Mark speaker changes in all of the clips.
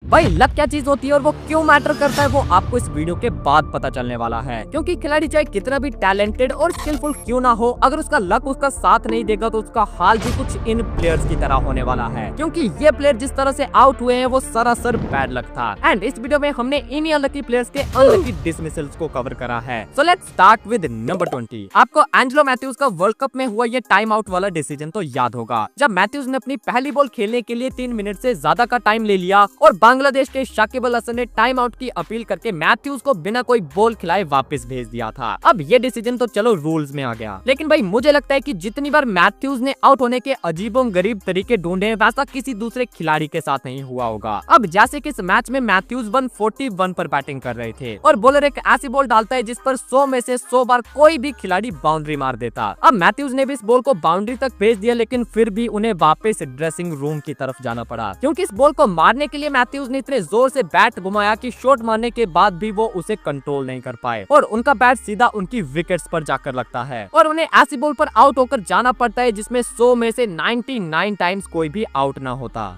Speaker 1: भाई लक क्या चीज होती है और वो क्यों मैटर करता है वो आपको इस वीडियो के बाद पता चलने वाला है। क्योंकि खिलाड़ी चाहे कितना भी टैलेंटेड और स्किलफुल क्यों ना हो, अगर उसका लक उसका साथ नहीं देगा तो उसका हाल भी कुछ इन प्लेयर्स की तरह होने वाला है। क्योंकि ये प्लेयर जिस तरह से आउट हुए हैं वो सरासर बैड लक था। एंड इस वीडियो में हमने इन्हीं अनलकी प्लेयर्स के अनलकी डिसमिसल्स को कवर करा है। So let's start with number 20। आपको एंजेलो मैथ्यूज का वर्ल्ड कप में हुआ ये टाइम आउट वाला डिसीजन तो याद होगा, जब मैथ्यूज ने अपनी पहली बॉल खेलने के लिए 3 मिनट से ज्यादा का टाइम ले लिया और बांग्लादेश के शाकिब अल हसन ने टाइम आउट की अपील करके मैथ्यूज को बिना कोई बॉल खिलाए वापस भेज दिया था। अब ये डिसीजन तो चलो रूल्स में आ गया, लेकिन भाई मुझे लगता है कि जितनी बार मैथ्यूज ने आउट होने के अजीबोगरीब तरीके ढूंढे वैसा किसी दूसरे खिलाड़ी के साथ नहीं हुआ होगा। अब जैसे कि इस मैच में मैथ्यूज 141 पर बैटिंग कर रहे थे और बॉलर एक ऐसी बॉल डालता है जिस पर 100 में से 100 बार कोई भी खिलाड़ी बाउंड्री मार देता। अब मैथ्यूज ने भी इस बॉल को बाउंड्री तक भेज दिया, लेकिन फिर भी उन्हें वापस ड्रेसिंग रूम की तरफ जाना पड़ा, क्योंकि इस बॉल को मारने के लिए मैथ्यूज ने इतने जोर से बैट घुमाया कि शॉट मारने के बाद भी वो उसे कंट्रोल नहीं कर पाए और उनका बैट सीधा उनकी विकेट्स पर जाकर लगता है और उन्हें ऐसी बॉल पर आउट होकर जाना पड़ता है जिसमें 100 में से 99 टाइम्स कोई भी आउट ना होता।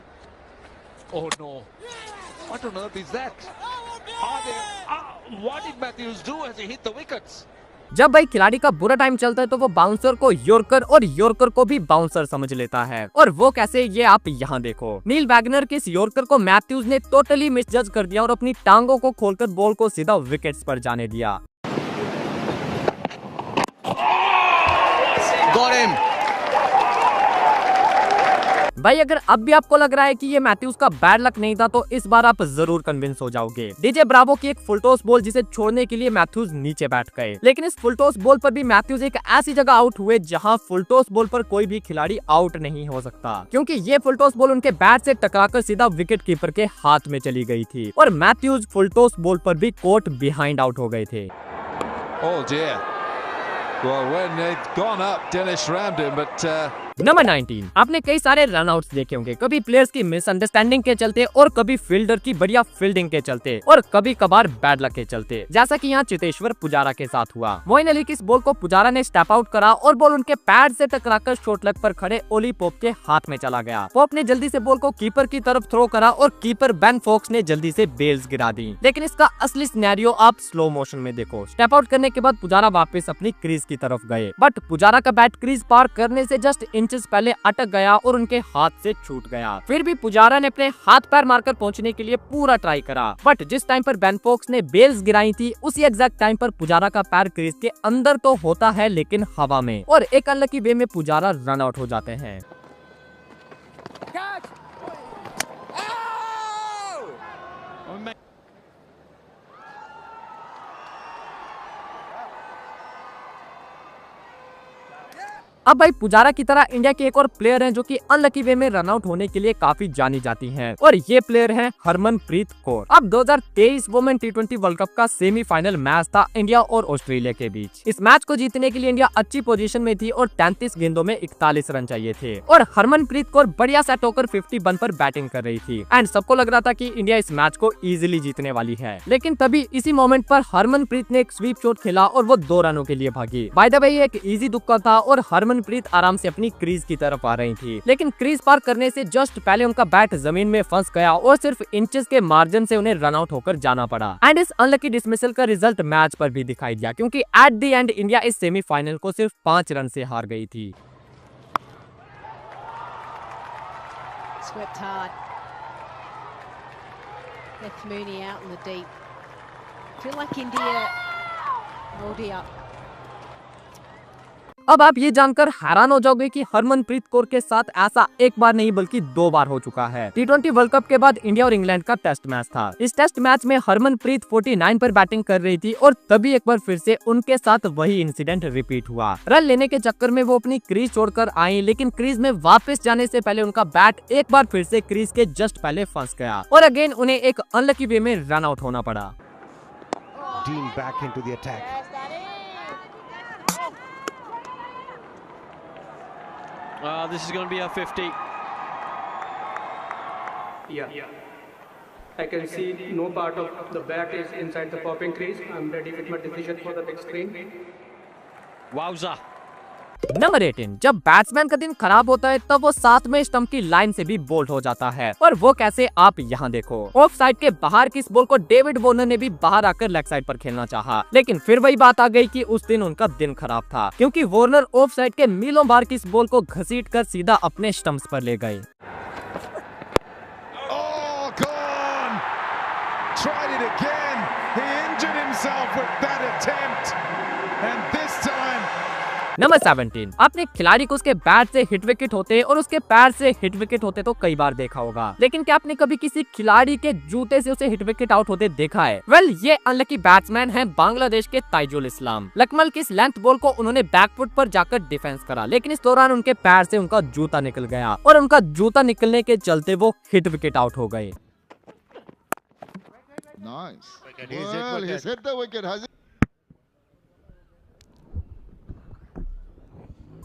Speaker 2: Oh no! What on earth is that? What did Matthews do as he hit the wickets?
Speaker 1: जब भाई खिलाड़ी का बुरा टाइम चलता है तो वो बाउंसर को यॉर्कर और यॉर्कर को भी बाउंसर समझ लेता है। और वो कैसे, ये आप यहाँ देखो। नील वैगनर के इस यॉर्कर को मैथ्यूज ने टोटली मिसजज कर दिया और अपनी टांगों को खोलकर बॉल को सीधा विकेट्स पर जाने दिया।
Speaker 2: Got him!
Speaker 1: भाई अगर अब भी आपको लग रहा है कि ये मैथ्यूज का बैड लक नहीं था तो इस बार आप जरूर कन्विंस हो जाओगे। डीजे ब्रावो की एक फुलटॉस बॉल जिसे छोड़ने के लिए मैथ्यूज नीचे बैठ गए, लेकिन इस फुलटॉस बॉल पर भी मैथ्यूज एक ऐसी जगह आउट हुए जहां फुलटॉस बॉल पर कोई भी खिलाड़ी आउट नहीं हो सकता, क्योंकि ये फुलटॉस बॉल उनके बैट से टकराकर सीधा विकेट कीपर के हाथ में चली गई थी और मैथ्यूज फुलटॉस बॉल पर भी कोर्ट बिहाइंड आउट हो गए थे।
Speaker 2: Oh dear. Well, when they'd gone up, Dennis rammed him, but
Speaker 1: number 19। आपने कई सारे रन आउट्स देखे होंगे, कभी प्लेयर्स की मिसअंडरस्टैंडिंग के चलते और कभी फील्डर की बढ़िया फील्डिंग के चलते और कभी कभार बैड लक के चलते, जैसा कि यहाँ चेतेश्वर पुजारा के साथ हुआ। मोइन अली की इस बॉल को पुजारा ने स्टेप आउट करा और बॉल उनके पैड से टकराकर शॉर्ट लेग पर खड़े ओली पोप के हाथ में चला गया। पोप ने जल्दी से बॉल को कीपर की तरफ थ्रो करा और कीपर बेन फोक्स ने जल्दी से बेल्स गिरा दी, लेकिन इसका असली सिनेरियो आप स्लो मोशन में देखो। स्टेप आउट करने के बाद पुजारा वापस अपनी क्रीज की तरफ गए, बट पुजारा का बैट क्रीज पार करने से जस्ट इंचेस पहले अटक गया और उनके हाथ से छूट गया। फिर भी पुजारा ने अपने हाथ पैर मारकर पहुंचने के लिए पूरा ट्राई करा, बट जिस टाइम पर बेन फोक्स ने बेल्स गिराई थी उसी एग्जैक्ट टाइम पर पुजारा का पैर क्रीज के अंदर तो होता है लेकिन हवा में, और एक अनलकी वे में पुजारा रन आउट हो जाते हैं। अब भाई पुजारा की तरह इंडिया के एक और प्लेयर हैं जो कि अनलकी वे में रन आउट होने के लिए काफी जानी जाती हैं, और ये प्लेयर हैं हरमनप्रीत कौर। अब 2023 वुमेन T20 वर्ल्ड कप का सेमीफाइनल मैच था इंडिया और ऑस्ट्रेलिया के बीच। इस मैच को जीतने के लिए इंडिया अच्छी पोजीशन में थी और 33 गेंदों में 41 रन चाहिए थे और हरमनप्रीत कौर बढ़िया सेट होकर 51 पर बैटिंग कर रही थी एंड सबको लग रहा था कि इंडिया इस मैच को इजीली जीतने वाली है। लेकिन तभी इसी मोमेंट पर हरमनप्रीत ने एक स्वीप शॉट खेला और वो 2 रनों के लिए भागी। बाय द वे ये एक इजी तुक्का था और हरमनप्रीत आराम से अपनी क्रीज की तरफ आ रही थी, लेकिन क्रीज पार करने से जस्ट पहले उनका बैट जमीन में फंस गया और सिर्फ इंचेस के मार्जिन से उन्हें रन आउट होकर जाना पड़ा। एंड इस अनलकी डिसमिसल का रिजल्ट मैच पर भी दिखाई दिया, क्योंकि एट द एंड इंडिया इस सेमीफाइनल को सिर्फ 5 रन से हार गई थी।
Speaker 3: Swept hard. Left Mooney out in the deep. Feel like India. Oh dear.
Speaker 1: अब आप ये जानकर हैरान हो जाओगे कि हरमनप्रीत कौर के साथ ऐसा एक बार नहीं बल्कि 2 बार हो चुका है। T20 वर्ल्ड कप के बाद इंडिया और इंग्लैंड का टेस्ट मैच था। इस टेस्ट मैच में हरमनप्रीत 49 पर बैटिंग कर रही थी और तभी एक बार फिर से उनके साथ वही इंसिडेंट रिपीट हुआ। रन लेने के चक्कर में वो अपनी क्रीज छोड़कर आई, लेकिन क्रीज में वापस जाने से पहले उनका बैट एक बार फिर से क्रीज के जस्ट पहले फंस गया और अगेन उन्हें एक अनलकी वे में रन आउट होना पड़ा।
Speaker 4: Dean back into the attack.
Speaker 5: This is going to be a 50.
Speaker 6: Yeah. I can see no part of the bat is inside the popping crease. I'm ready with my decision for the big screen.
Speaker 5: Wowza.
Speaker 1: Number 18, जब batsman का दिन खराब होता है तब वो साथ में स्टंप की लाइन से भी बोल्ड हो जाता है, और वो कैसे आप यहाँ देखो। ऑफ साइड के बाहर की इस बॉल को डेविड वॉर्नर ने भी बाहर आकर लेग साइड पर खेलना चाहा, लेकिन फिर वही बात आ गई कि उस दिन उनका दिन खराब था, क्योंकि वॉर्नर ऑफ साइड के मीलों बाहर की इस बॉल को घसीट कर सीधा अपने स्टंप्स पर ले गए।
Speaker 2: Oh, gone! Tried it again. He injured himself with that attempt, and this time.
Speaker 1: Number 17, आपने खिलाड़ी को उसके बैट से हिट विकेट होते और उसके पैर से हिट विकेट होते तो कई बार देखा होगा, लेकिन क्या आपने कभी किसी खिलाड़ी के जूते से उसे हिट विकेट आउट होते देखा है? वेल, ये अनलकी बैट्समैन है बांग्लादेश के ताइजुल इस्लाम। लकमल की इस लेंथ बॉल को उन्होंने बैकफुट पर जाकर डिफेंस करा, लेकिन इस दौरान उनके पैर से उनका जूता निकल गया और उनका जूता निकलने के चलते वो हिट विकेट आउट हो गए।
Speaker 7: Nice. Well, he's hit the wicket, has he?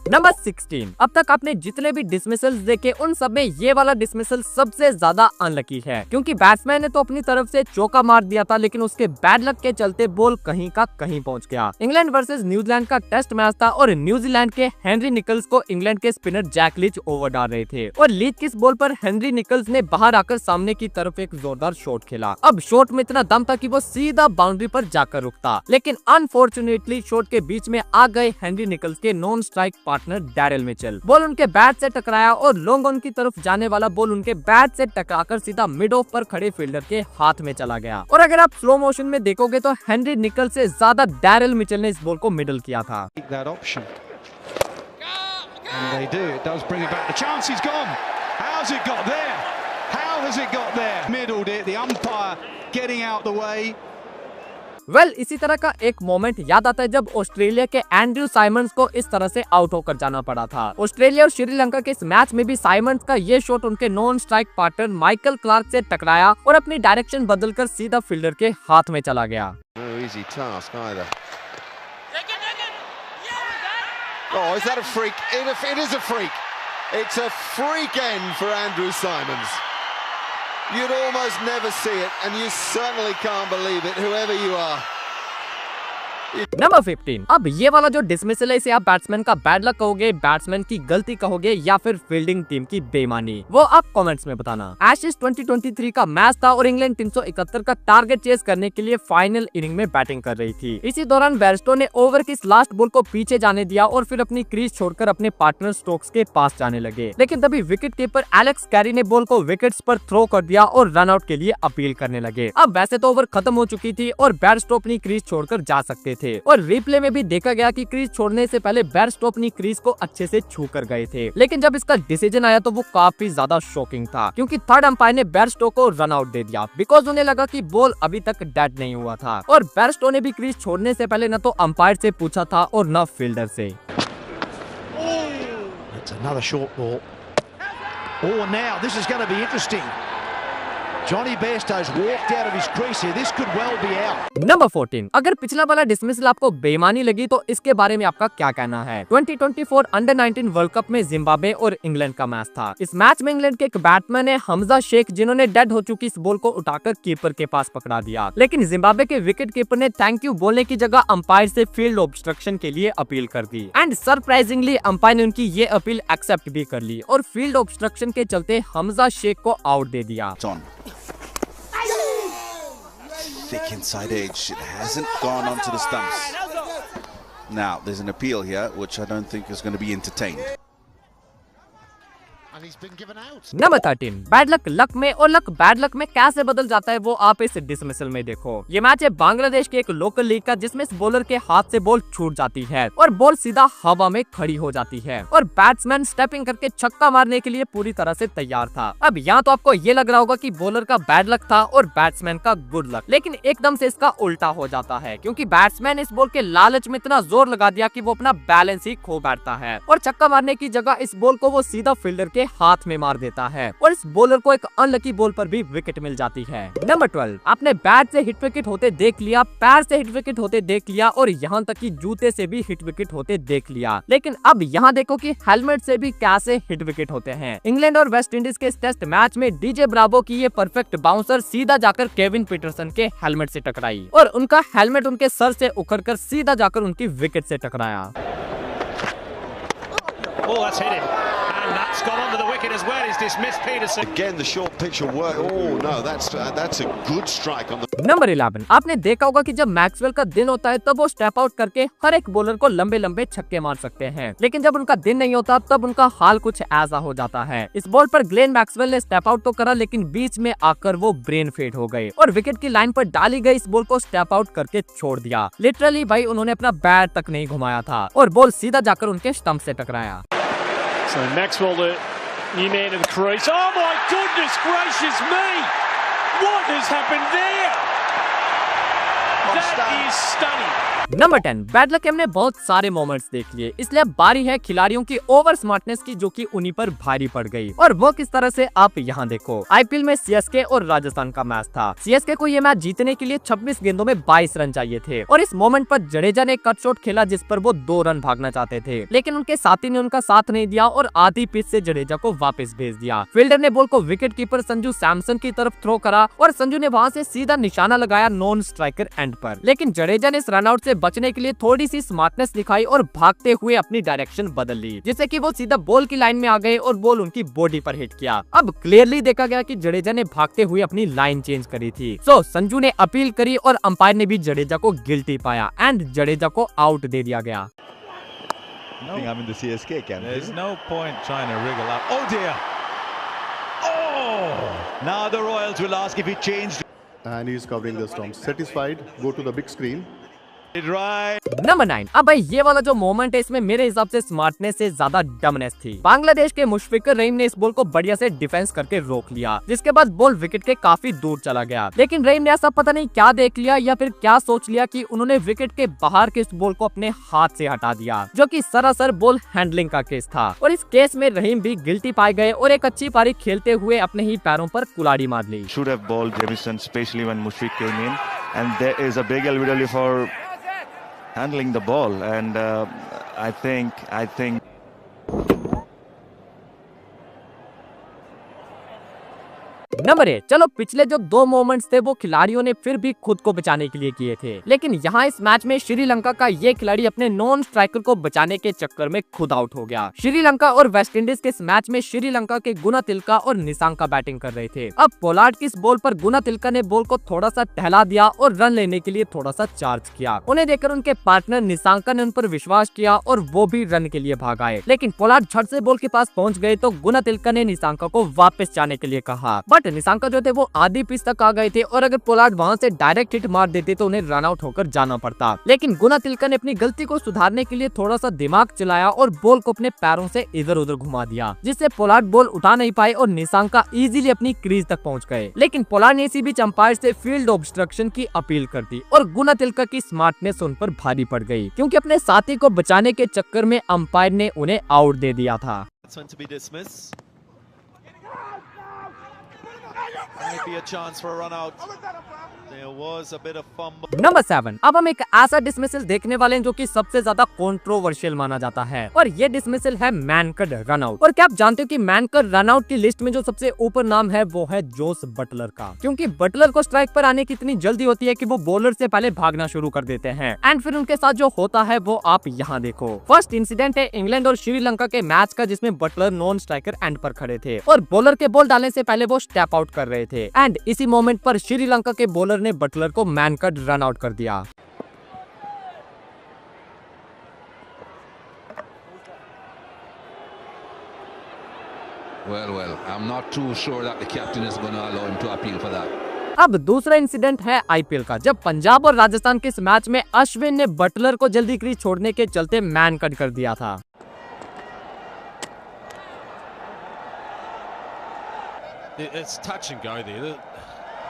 Speaker 1: Number 16, अब तक आपने जितने भी डिसमिसल्स देखे उन सब में ये वाला डिसमिसल सबसे ज्यादा अनलकी है, क्योंकि बैट्समैन ने तो अपनी तरफ से चौका मार दिया था, लेकिन उसके बैड लक के चलते बॉल कहीं का कहीं पहुंच गया। इंग्लैंड वर्सेस न्यूजीलैंड का टेस्ट मैच था और न्यूजीलैंड के हेनरी निकल्स को इंग्लैंड के स्पिनर जैक लीच ओवर डाल रहे थे, और लीच की इस बॉल पर हेनरी निकल्स ने बाहर आकर सामने की तरफ एक जोरदार शॉट खेला। अब शॉट में इतना दम था कि वो सीधा बाउंड्री पर जाकर रुकता, लेकिन अनफॉर्चुनेटली शॉट के बीच में आ गए हेनरी निकल्स के non strike partner Daryl Mitchell. Ball उनके बैट से टकराया और लॉन्ग ऑन की तरफ जाने वाला बॉल उनके बैट से टकराकर सीधा मिड ऑफ पर खड़े फील्डर के हाथ में चला गया। और अगर आप स्लो मोशन में देखोगे तो हेनरी निकल्स से ज्यादा डैरिल मिचेल ने इस बॉल को मिडल किया था।
Speaker 5: That option. And they do. It does bring it back. The chance is gone. How's it got there? How has it got there? Middled it. The umpire getting out the way.
Speaker 1: Well, इसी तरह का एक moment याद आता है जब Australia के Andrew Symonds को इस तरह से आउट होकर जाना पड़ा था। ऑस्ट्रेलिया और श्रीलंका के इस मैच में भी साइमंड्स का ये शॉट उनके non strike partner Michael Clarke से टकराया और अपनी डायरेक्शन बदलकर सीधा फील्डर के हाथ में चला गया।
Speaker 7: No easy task either. Oh, is that a freak? It is a freak. It's a freak end for Andrew Simons. You'd almost never see it, and you certainly can't believe it, whoever you are.
Speaker 1: Number 15, अब ये वाला जो dismissal है इसे आप batsman का bad luck कहोगे, batsman की गलती कहोगे, या फिर फील्डिंग टीम की बेईमानी, वो आप कमेंट्स में बताना। एशेज 2023 का मैच था और इंग्लैंड 371 का टारगेट चेस करने के लिए फाइनल इनिंग में बैटिंग कर रही थी। इसी दौरान बेयरस्टो ने ओवर की इस लास्ट बॉल को पीछे जाने दिया और फिर अपनी क्रीज छोड़कर अपने पार्टनर स्टोक्स के पास जाने लगे, लेकिन तभी विकेट कीपर एलेक्स कैरी ने बॉल को विकेट्स पर थ्रो कर दिया और रन आउट के लिए अपील करने लगे। अब वैसे तो ओवर खत्म हो चुकी थी और बेयरस्टो अपनी क्रीज छोड़कर जा सकते थे, और रिप्ले में भी देखा गया कि क्रीज छोड़ने से पहले बेयरस्टो अपनी क्रीज को अच्छे से छू कर गए थे, लेकिन जब इसका डिसीजन आया तो वो काफी ज्यादा शॉकिंग था, क्योंकि थर्ड अंपायर ने बेयरस्टो को रन आउट दे दिया, बिकॉज उन्हें लगा कि बॉल अभी तक डेड नहीं हुआ था, और बेयरस्टो ने भी क्रीज छोड़ने से पहले न तो अंपायर से पूछा था और न फील्डर से।
Speaker 8: It's another short ball. Oh, now this is going to be interesting. Johnny Bairstow's walked out of his crease here. This could well be out.
Speaker 1: Number 14, अगर पिछला वाला डिसमिसल आपको बेईमानी लगी तो इसके बारे में आपका क्या कहना है? 2024 अंडर-19 वर्ल्ड कप में जिम्बाब्वे और इंग्लैंड का मैच था। इस मैच में इंग्लैंड के एक बैट्समैन है हमजा शेख, जिन्होंने डेड हो चुकी इस बॉल को उठाकर कीपर के पास पकड़ा दिया, लेकिन जिम्बाब्वे के विकेट कीपर ने थैंक यू बोलने की जगह अंपायर से फील्ड ऑब्स्ट्रक्शन के लिए अपील कर दी, एंड सरप्राइजिंगली अंपायर ने उनकी ये अपील एक्सेप्ट भी कर ली और फील्ड ऑब्स्ट्रक्शन के चलते हमजा शेख को आउट दे दिया।
Speaker 9: Thick inside edge. It hasn't gone onto the stumps. Now, there's an appeal here, which I don't think is going to be entertained.
Speaker 7: And he's been given out.
Speaker 1: Number 13, bad luck luck में और luck bad luck में कैसे बदल जाता है वो आप इस डिसमिसल में देखो। ये मैच है बांग्लादेश के एक लोकल लीग का, जिसमें इस बॉलर के हाथ से बॉल छूट जाती है और बॉल सीधा हवा में खड़ी हो जाती है और बैट्समैन स्टेपिंग करके छक्का मारने के लिए पूरी तरह से तैयार था। अब यहाँ तो आपको ये लग रहा होगा कि बॉलर का बैड लक था और बैट्समैन का गुड लक, लेकिन एकदम से इसका उल्टा हो जाता है, क्योंकि बैट्समैन इस बॉल के लालच में इतना जोर लगा दिया कि वो अपना बैलेंस ही खो बैठता है और छक्का मारने की जगह इस बॉल को वो सीधा फील्डर के हाथ में मार देता है और इस बॉलर को एक अनलकी बॉल पर भी विकेट मिल जाती है। नंबर 12, आपने बैट से हिट विकेट होते देख लिया, पैर से हिट विकेट होते देख लिया और यहाँ तक कि जूते से भी हिट विकेट होते देख लिया, लेकिन अब यहाँ देखो कि हेलमेट से भी कैसे हिट विकेट होते हैं। इंग्लैंड और वेस्ट इंडीज के टेस्ट मैच में डीजे ब्रावो की ये परफेक्ट बाउंसर सीधा जाकर केविन पीटरसन के हेलमेट से टकराई और उनका हेलमेट उनके सर से उखड़कर सीधा जाकर उनकी विकेट से टकराया।
Speaker 10: Oh, that's hit him. And that's gone onto the wicket as well. He's dismissed Peterson.
Speaker 7: Again, the short pitch will work. Oh no, that's a good strike on the.
Speaker 1: Number 11, आपने देखा होगा कि जब Maxwell का दिन होता है तब वो स्टेप आउट करके हर एक बॉलर को लंबे लंबे छक्के मार सकते हैं, लेकिन जब उनका दिन नहीं होता तब उनका हाल कुछ ऐसा हो जाता है। इस बॉल पर ग्लेन मैक्सवेल ने स्टेप आउट तो करा, लेकिन बीच में आकर वो ब्रेन फेड हो गए और विकेट की लाइन पर डाली गई इस बॉल को स्टेप आउट करके छोड़ दिया। लिटरली भाई उन्होंने अपना बैट तक नहीं घुमाया था और बॉल सीधा जाकर उनके स्टंप से टकराया।
Speaker 10: So Maxwell, the new man in the crease. Oh my goodness gracious me! What has happened there? That is stunning.
Speaker 1: Number 10, bad luck हमने बहुत सारे मोमेंट्स देख लिए, इसलिए अब बारी है खिलाड़ियों की ओवर स्मार्टनेस की, जो कि उन्हीं पर भारी पड़ गई। और वो किस तरह से, आप यहाँ देखो। आईपीएल में सीएसके और राजस्थान का मैच था। सीएसके को ये मैच जीतने के लिए 26 गेंदों में 22 रन चाहिए थे और इस मोमेंट पर जडेजा ने कट शॉट खेला जिस पर वो 2 रन भागना चाहते थे, लेकिन उनके साथी ने उनका साथ नहीं दिया और आधी पिच से जडेजा को वापस भेज दिया। फील्डर ने बॉल को विकेट कीपर संजू सैमसन की तरफ थ्रो करा और संजू ने वहाँ से सीधा निशाना लगाया नॉन स्ट्राइकर एंड पर, लेकिन जडेजा ने इस रनआउट से बचने के लिए थोड़ी सी स्मार्टनेस दिखाई और भागते हुए अपनी डायरेक्शन बदल ली, जिससे कि वो सीधा बॉल की लाइन में आ गए और बॉल उनकी बॉडी पर हिट किया। अब क्लियरली देखा गया कि जडेजा ने भागते हुए अपनी लाइन चेंज करी थी। सो संजू ने अपील करी और अंपायर ने भी जडेजा को गिल्टी पाया एंड जडेजा को आउट दे दिया गया।
Speaker 2: I'm in the CSK camp. There's no point trying to wriggle up. Oh dear. Oh!
Speaker 8: Now the Royals will ask if he changed.
Speaker 11: And he's covering the stumps. Satisfied, go to the big screen.
Speaker 1: Number 9, अब भाई ये वाला जो moment है इसमें मेरे हिसाब से स्मार्टनेस से ज्यादा डमनेस थी। बांग्लादेश के मुशफिकुर रहीम ने इस बॉल को बढ़िया से डिफेंस करके रोक लिया, जिसके बाद बॉल विकेट के काफी दूर चला गया, लेकिन रहीम ने ऐसा पता नहीं क्या देख लिया या फिर क्या सोच लिया कि उन्होंने विकेट के बाहर के इस बॉल को अपने हाथ से हटा दिया, जो कि सरासर बॉल हैंडलिंग का केस था। और इस केस में रहीम भी गिल्टी पाए गए और एक अच्छी पारी खेलते हुए अपने ही पैरों पर कुल्हाड़ी मार ली।
Speaker 12: Should have bowled Jamieson, especially when Mushfiq came in, and there is a big LBW for handling the ball, and I think
Speaker 1: number 8, चलो पिछले जो 2 मोमेंट्स थे वो खिलाड़ियों ने फिर भी खुद को बचाने के लिए किए थे, लेकिन यहाँ इस मैच में श्रीलंका का ये खिलाड़ी अपने नॉन स्ट्राइकर को बचाने के चक्कर में खुद आउट हो गया। श्रीलंका और वेस्टइंडीज के इस मैच में श्रीलंका के गुनातिलका और निसांका बैटिंग कर रहे थे। अब पोलार्ड की इस बॉल पर गुनातिलका ने बॉल को थोड़ा सा टहला दिया और रन लेने के लिए थोड़ा सा चार्ज किया। उन्हें देखकर उनके पार्टनर निसांका ने उन पर विश्वास किया और वो भी रन के लिए भाग आए, लेकिन पोलार्ड झट से बॉल के पास पहुंच गए तो गुनातिलका ने निसांका को वापस जाने के लिए कहा, बट निसांका जो थे वो आधी पिच तक आ गए थे और अगर पोलार्ड वहां से डायरेक्ट हिट मार देते तो उन्हें रन आउट होकर जाना पड़ता। लेकिन गुनातिलका ने अपनी गलती को सुधारने के लिए थोड़ा सा दिमाग चलाया और बॉल को अपने पैरों से इधर उधर घुमा दिया, जिससे पोलार्ड बॉल उठा नहीं पाए और निसांका इजीली अपनी क्रीज तक पहुंच गए। लेकिन पोलार्ड ने इसी बीच अंपायर से फील्ड ऑब्स्ट्रक्शन की अपील कर दी और गुनातिलका की स्मार्टनेस उन पर भारी पड़ गई, क्योंकि अपने साथी को बचाने के चक्कर में अंपायर ने उन्हें आउट दे दिया था।
Speaker 2: Might be a chance for a run out. There was a bit of fumble.
Speaker 1: Number 7, अब हम एक ऐसा डिसमिसल देखने वाले हैं जो कि सबसे ज्यादा कंट्रोवर्शियल माना जाता है और ये डिसमिसल है मैनकड रनआउट। और क्या आप जानते हो कि मैनकड रनआउट की लिस्ट में जो सबसे ऊपर नाम है वो है जोस बटलर का, क्योंकि बटलर को स्ट्राइक पर आने की इतनी जल्दी होती है कि वो बॉलर से पहले भागना शुरू कर देते हैं एंड फिर उनके साथ जो होता है वो आप यहाँ देखो। फर्स्ट इंसिडेंट है इंग्लैंड और श्रीलंका के मैच का, जिसमें बटलर नॉन स्ट्राइकर एंड पर खड़े थे और बॉलर के बॉल डालने से पहले वो स्टेप आउट कर रहे थे एंड इसी मोमेंट पर श्रीलंका के बॉलर ने बटलर को मैनकड रन आउट कर दिया।
Speaker 13: Well, I'm not too sure that the captain is going to allow him to appeal for that.
Speaker 1: अब दूसरा इंसिडेंट है आईपीएल का, जब पंजाब और राजस्थान के इस मैच में अश्विन ने बटलर को जल्दी क्रीज छोड़ने के चलते मैनकड कर दिया था।
Speaker 14: It's touch and go there.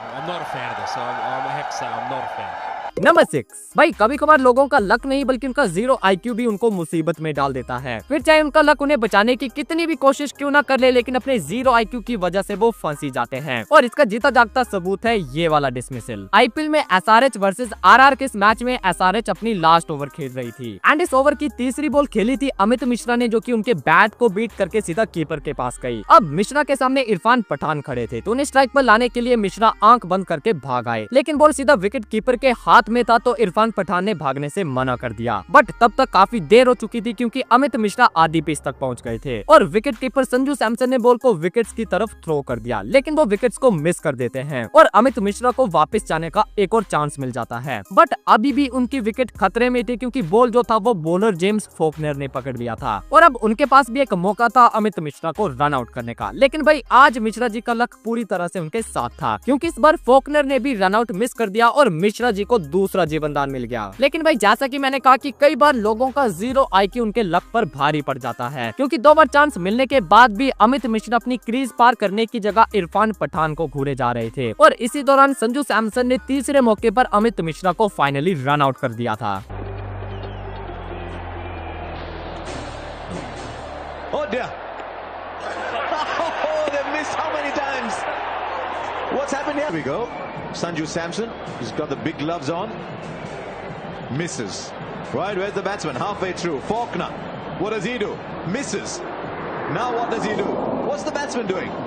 Speaker 14: I'm not a fan of this. I have to say I'm not a fan.
Speaker 1: Number 6, भाई कभी कभार लोगों का लक नहीं बल्कि उनका 0 IQ भी उनको मुसीबत में डाल देता है। फिर चाहे उनका लक उन्हें बचाने की कितनी भी कोशिश क्यों ना कर ले, लेकिन अपने 0 IQ की वजह से वो फंसी जाते हैं और इसका जीता जागता सबूत है ये वाला डिसमिसल। आईपीएल में SRH वर्सेस RR के इस मैच में SRH अपनी लास्ट ओवर खेल रही थी एंड इस ओवर की तीसरी बॉल खेली थी अमित मिश्रा ने, जो कि उनके बैट को बीट करके सीधा कीपर के पास गई। अब मिश्रा के सामने इरफान पठान खड़े थे तो उन्हें स्ट्राइक पर लाने के लिए मिश्रा आंख बंद करके भाग आए, लेकिन बॉल सीधा विकेट कीपर के हाथ हाथ में था तो इरफान पठान ने भागने से मना कर दिया, बट तब तक काफी देर हो चुकी थी क्योंकि अमित मिश्रा आधी पिच तक पहुंच गए थे और विकेट कीपर संजू सैमसन ने बॉल को विकेट्स की तरफ थ्रो कर दिया, लेकिन वो विकेट्स को मिस कर देते हैं और अमित मिश्रा को वापस जाने का एक और चांस मिल जाता है। बट अभी भी उनकी विकेट खतरे में थी क्योंकि बॉल जो था वो बॉलर जेम्स फोकनर ने पकड़ लिया था और अब उनके पास भी एक मौका था अमित मिश्रा को रन आउट करने का। लेकिन भाई आज मिश्रा जी का लक पूरी तरह से उनके साथ था क्योंकि इस बार फोकनर ने भी रन आउट मिस कर दिया और मिश्रा जी को दूसरा जीवनदान मिल गया। लेकिन भाई जैसा कि मैंने कहा कि कई बार लोगों का जीरो IQ उनके लक पर भारी पड़ जाता है क्योंकि 2 बार चांस मिलने के बाद भी अमित मिश्रा अपनी क्रीज पार करने की जगह इरफान पठान को घूरे जा रहे थे और इसी दौरान संजू सैमसन ने तीसरे मौके पर अमित मिश्रा को फाइनली रन आउट कर दिया था।
Speaker 15: Oh dear. Oh, they've missed how many times? What's happened here? Here we go. Sanju Samson, he's got the big gloves on. Misses. Right, where's the batsman? Halfway through. Faulkner. What does he do? Misses. Now what does he do? What's the batsman doing?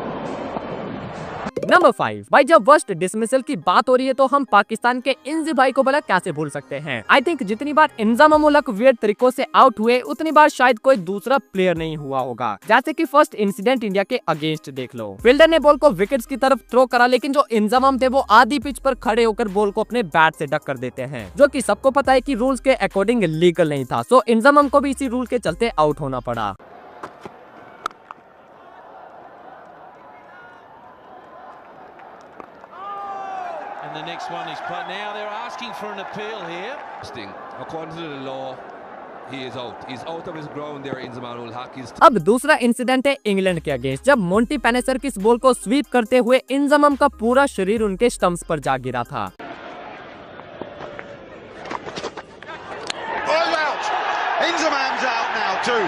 Speaker 1: Number 5। भाई जब worst dismissal की बात हो रही है तो हम पाकिस्तान के इंजी भाई को भला कैसे भूल सकते हैं। आई थिंक जितनी बार इंजाम उल हक वियर्ड तरीकों से आउट हुए उतनी बार शायद कोई दूसरा प्लेयर नहीं हुआ होगा। जैसे कि फर्स्ट इंसिडेंट इंडिया के अगेंस्ट देख लो, फील्डर ने बॉल को विकेट्स की तरफ थ्रो करा लेकिन जो इंजाम थे वो आधी पिच पर खड़े होकर बॉल को अपने बैट से डक कर देते हैं, जो कि सबको पता है कि रूल्स के अकॉर्डिंग लीगल नहीं था। सो इंजाम को भी इसी रूल के चलते आउट होना पड़ा।
Speaker 13: And the next one is played. Now they're asking for an appeal here. According to the law, he is out. He's out of his ground there. Inzamam ul Haq is.
Speaker 1: अब दूसरा incident है England के against, जब Monty Panesar की इस ball को SVEEP करते हुए इंजमाम का पूरा शरीर उनके स्टंप्स पर जा गिरा था।
Speaker 7: All out. Inzamam's out now too.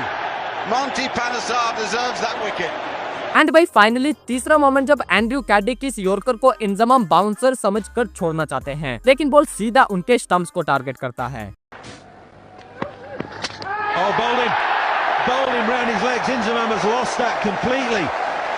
Speaker 7: Monty Panesar deserves that wicket.
Speaker 1: And भाई फाइनली तीसरा मोमेंट जब एंड्रयू कैडी की इस यॉर्कर को इंजमाम बाउंसर समझकर छोड़ना चाहते हैं लेकिन बॉल सीधा उनके स्टंप्स को टारगेट करता है।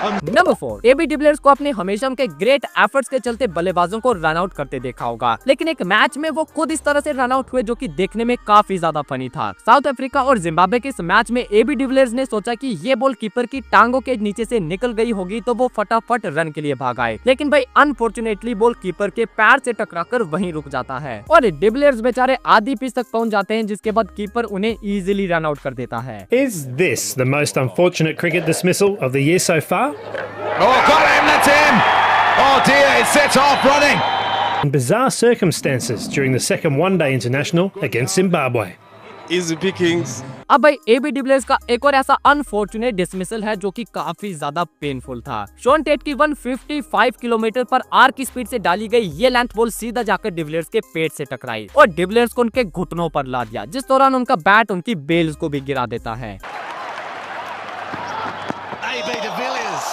Speaker 1: नंबर 4। एबी डिविलियर्स को अपने हमेशा के ग्रेट एफर्ट्स के चलते बल्लेबाजों को रन आउट करते देखा होगा, लेकिन एक मैच में वो खुद इस तरह से रन आउट हुए जो कि देखने में काफी ज्यादा फनी था। साउथ अफ्रीका और जिम्बाब्वे के इस मैच में एबी डिविलियर्स ने सोचा कि ये बॉल कीपर की टांगों के नीचे से निकल गई होगी तो वो फटाफट रन के लिए भाग आए, लेकिन भाई अनफॉर्चुनेटली बॉल कीपर के पैर से टकराकर वहीं रुक जाता है और डिविलियर्स बेचारे आधी पिच तक पहुंच जाते हैं, जिसके बाद कीपर उन्हें इजीली रन आउट कर देता है।
Speaker 10: Is this the most unfortunate cricket dismissal of the year so far?
Speaker 15: Oh, got him, that's him! Oh dear, it sets off running!
Speaker 10: In bizarre circumstances during the second one-day international against Zimbabwe.
Speaker 14: Easy pickings.
Speaker 1: अब भाई AB de Villiers का एक और ऐसा unfortunate dismissal है जो कि काफी ज्यादा पेनफुल था। शॉन टेट की 155 किलोमीटर पर आर की स्पीड से डाली गई ये लेंथ बॉल सीधा जाकर डिविलियर्स के पेट से टकराई और डिविलियर्स को उनके घुटनों पर ला दिया, जिस दौरान उनका बैट उनकी बेल्स को भी गिरा देता है।
Speaker 15: AB de Villiers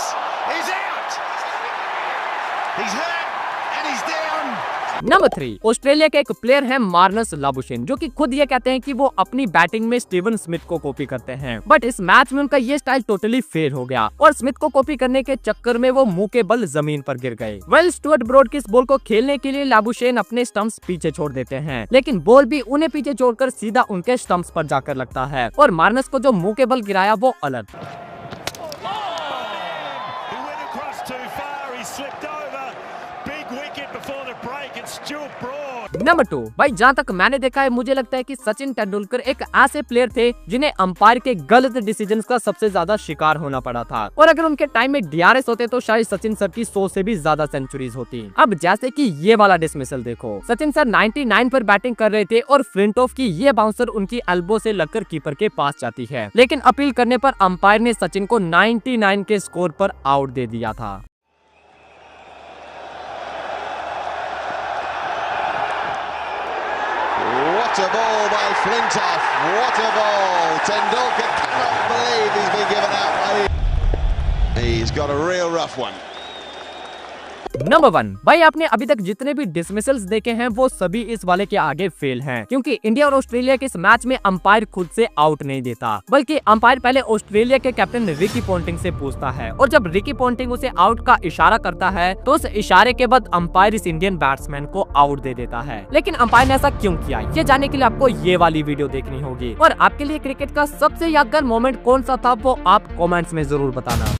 Speaker 15: is out. He's hurt and he's down.
Speaker 1: Number 3। Australia के एक प्लेयर है मार्नस लाबुशेन, जो कि खुद ये कहते हैं कि वो अपनी बैटिंग में स्टीवन स्मिथ को कॉपी करते हैं, बट इस मैच में उनका ये स्टाइल टोटली फेल हो गया और स्मिथ को कॉपी करने के चक्कर में वो मुंह के बल जमीन पर गिर गए। स्टुअर्ट ब्रॉड की इस बॉल को खेलने के लिए लाबुशेन अपने स्टंप्स पीछे छोड़ देते हैं, लेकिन बॉल भी उन्हें पीछे छोड़कर सीधा उनके स्टंप्स पर जाकर लगता है और मार्नस को जो मुंह के बल गिराया वो अलग। नंबर 2। भाई जहाँ तक मैंने देखा है मुझे लगता है कि सचिन तेंदुलकर एक ऐसे प्लेयर थे जिन्हें अंपायर के गलत डिसीजंस का सबसे ज्यादा शिकार होना पड़ा था और अगर उनके टाइम में DRS होते तो शायद सचिन सर की 100 से भी ज्यादा सेंचुरीज होती। अब जैसे कि ये वाला डिसमिसल देखो, सचिन सर 99 पर बैटिंग कर रहे थे और फ्लिंटॉफ की ये बाउंसर उनकी एल्बो से लगकर कीपर के पास जाती है, लेकिन अपील करने पर अंपायर ने सचिन को 99 के स्कोर पर आउट दे दिया था।
Speaker 7: What a ball by Flintoff. What a ball. Tendulkar cannot believe he's been given out by... He's got a real rough one.
Speaker 1: Number 1, भाई आपने अभी तक जितने भी डिसमिसल्स देखे हैं वो सभी इस वाले के आगे फेल हैं, क्योंकि इंडिया और ऑस्ट्रेलिया के इस मैच में अंपायर खुद से आउट नहीं देता, बल्कि अंपायर पहले ऑस्ट्रेलिया के कैप्टन रिकी पॉन्टिंग से पूछता है, और जब रिकी पॉन्टिंग उसे आउट का इशारा करता है तो उस इशारे के बाद अंपायर इस इंडियन बैट्समैन को आउट दे देता है। लेकिन अंपायर ने ऐसा क्यों किया, ये जानने के लिए आपको ये वाली वीडियो देखनी होगी। और आपके लिए क्रिकेट का सबसे यादगार मोमेंट कौन सा था वो आप कमेंट्स में जरूर बताना।